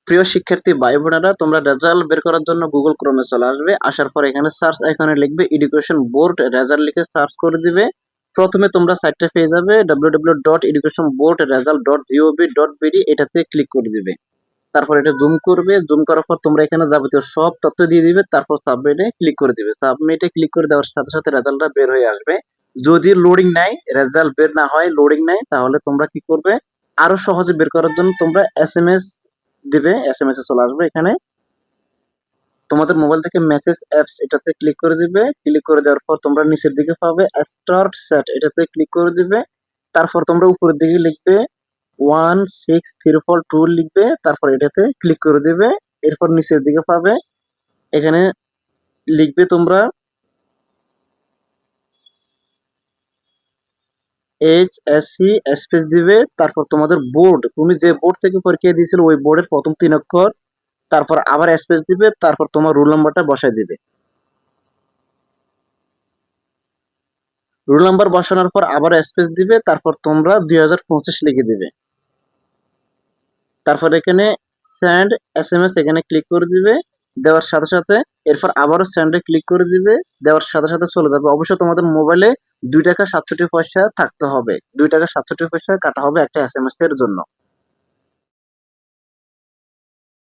প্রিয় শিক্ষার্থী ভাই বোনেরা, তোমরা রেজাল্ট বের করার জন্য গুগল ক্রোমে চলে আসবে। আসার পর এখানে সার্চ আইকনে লিখবে এডুকেশন বোর্ড রেজাল্ট, লিখে সার্চ করে দিবে। প্রথমে তোমরা সাইটটা পেয়ে যাবে www.educationboardresult.gov.bd, এটাতে ক্লিক করে দিবে। তারপর এটা জুম করবে, জুম করার পর তোমরা এখানে যাবতীয় সব তথ্য দিয়ে দিবে। তারপর সাবমিটে ক্লিক করে দিবে। সাবমিটে ক্লিক করে দেওয়ার সাথে সাথে রেজাল্টটা বের হয়ে আসবে। যদি লোডিং নাই, রেজাল্ট বের না হয়, লোডিং নাই, তাহলে তোমরা কি করবে, আরো সহজে বের করার জন্য তোমরা এসএমএস দিবে। এসএমএস এ চলে আসবে। এখানে তোমাদের মোবাইল থেকে মেসেজ অ্যাপস, এটাতে ক্লিক করে দিবে। ক্লিক করে দেওয়ার পর তোমরা নিচের দিকে পাবে স্টার্ট সেট, এটাতে ক্লিক করে দিবে। তারপর তোমরা উপরের দিকে লিখবে 16342 লিখবে। তারপর এটাতে ক্লিক করে দিবে। এরপর নিচের দিকে পাবে, এখানে লিখবে তোমরা এইচএসসি স্পেস দিবে। তারপর তোমাদের বোর্ড, তুমি যে বোর্ড থেকে পরীক্ষা দিয়েছিল ওই বোর্ডের প্রথম 3 অক্ষর, তারপর আবার স্পেস দিবে। তারপর তোমার রোল নাম্বারটা বসায় দিবে। রোল নাম্বার বসানোর পর আবার স্পেস দিবে। তারপর তোমরা 2025 লিখে দিবে। তারপর এখানে সেন্ড এসএমএস, এখানে ক্লিক করে দিবে। দেওয়ার সাথে সাথে এরপর আবারও সেন্ডে ক্লিক করে দিবে। দেওয়ার সাথে সাথে চলে যাবে। অবশ্যই তোমাদের মোবাইলে 2 টাকা 67 পয়সা থাকতে হবে। 2 টাকা 67 পয়সা কাটা হবে একটা এসএমএস এর জন্য।